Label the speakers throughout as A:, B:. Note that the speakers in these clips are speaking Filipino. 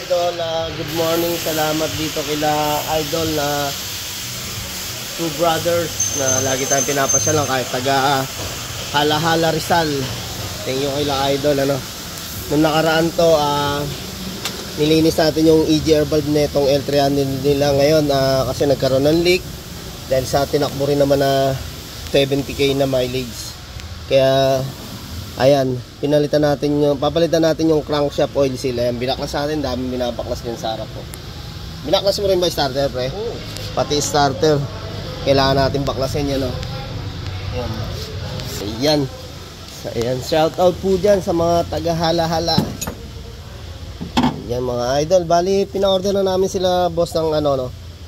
A: Idol, good morning. Salamat dito kila Idol na two brothers na lagi tayong pinapasyalan kahit taga Hala-Hala Rizal. Thank you kila Idol. Nung nakaraan to, nilinis natin yung EGR valve netong L300 nila ngayon kasi nagkaroon ng leak dahil sa tinakbo rin naman na 70k na mileage. Kaya ayan, papalitan natin yung crankshaft oil seal. Ayan, binaklas natin, daming binabaklas din sa harap ko. Binaklas mo rin ba starter, pre? Oo. Pati starter, kailangan natin baklasin yan, no? Ayan. Ayan, shout out po dyan sa mga taga Hala-Hala. Ayan mga idol, bali pina-order na namin sila boss ng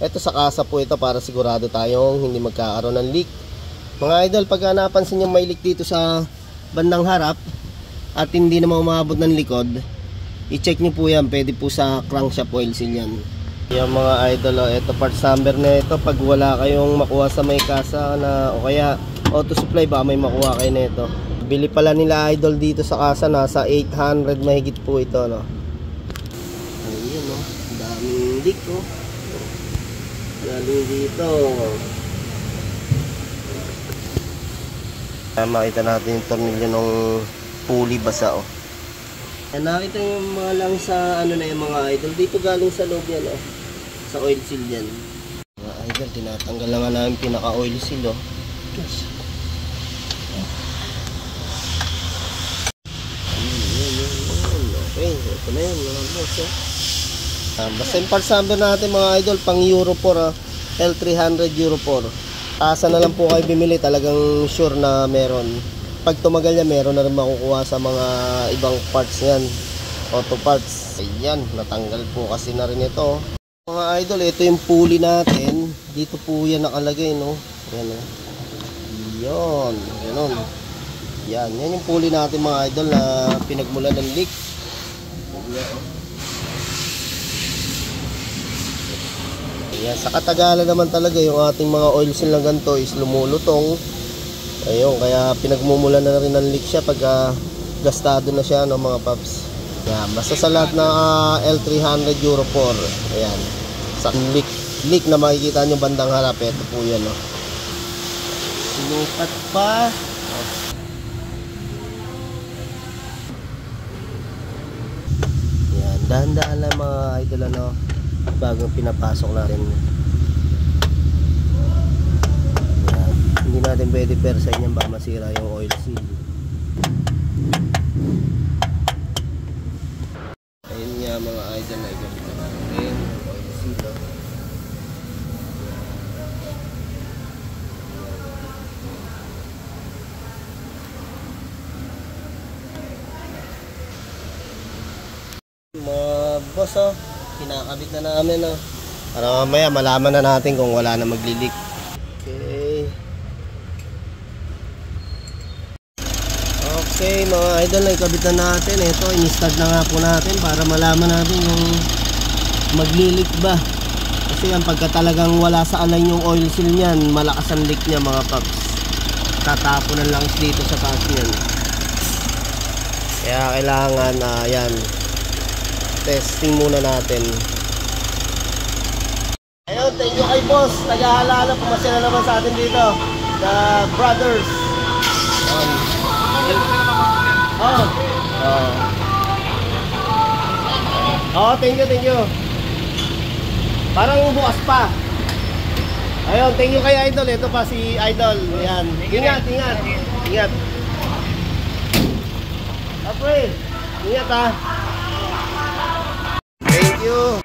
A: ito sa kasa po ito para sigurado tayong hindi magkakaroon ng leak. Mga idol, pag napansin nyo may leak dito sa bandang harap at hindi naman umabot ng likod, i-check nyo po yan, pwede po sa crankshaft oil seal yan. Yung mga idol, ito parts number na ito, pag wala kayong makuha sa may kasa o kaya auto supply, baka may makuha kayo na ito. Bili pala nila idol dito sa kasa, nasa 800 mahigit po ito, no? Ayun, no? Daming leak, no? Galing dito. Makita natin yung tornilyo ng pulley basa, oh. Nakita yung mga lang sa na yung mga idol dito galing sa loob yan, oh. Sa oil seal yan. Mga idol, tinatanggal lang namin pinaka oil seal, oh. Okay, ito na yun mga boss, oh. Basta yung parts number natin mga idol pang Euro 4, L300 Euro 4. Asa na lang po kayo bimili, talagang sure na meron. Pag tumagal yan, meron na rin makukuha sa mga ibang parts yan, auto parts. Ayan, natanggal po kasi na rin ito. Mga idol, ito yung pulley natin. Dito po yan nakalagay, no? Ayan, oh. Yan, ganon. Yan yung pulley natin mga idol na pinagmulan ng leak. Ayan, sa katagalan naman talaga yung ating mga oil seal na ganito is lumulutong. Ayun, kaya pinagmumulan na rin ng leak siya pag gastado na siya, no, mga paps. Ayan, basta sa lahat na L300 Euro 4. Ayan, sa leak na makikita nyo bandang harap, ito po yan, no. Sinukat pa. Ayan, dahan-dahan lang mga idol, bagong pinapasok natin. Ayan. Hindi natin pwede persayin yan, baka masira yung oil seal. Ayun nga mga idol, na gamit na natin oil seal, oh. Mga boss, oh, kinakabit na namin, oh. Para mamaya malaman na natin kung wala na magli-leak. Okay. Okay mga idol, ikabit na natin. Ito, in-start na nga po natin para malaman natin kung magli-leak ba. Kasi yan, pagka talagang wala sa align yung oil seal niyan, malakas ang leak niya mga paps. Tatapunan lang dito sa taas niyan. Kaya kailangan yan, testing muna natin. Ayun, thank you kay boss. Taga-Hala-Hala, pumasya na naman sa atin dito. The brothers. Thank you. Parang bukas pa. Ayun, thank you kay Idol. Ito pa si Idol. Ayan. Ingat. Apre, ingat ha. Thank you.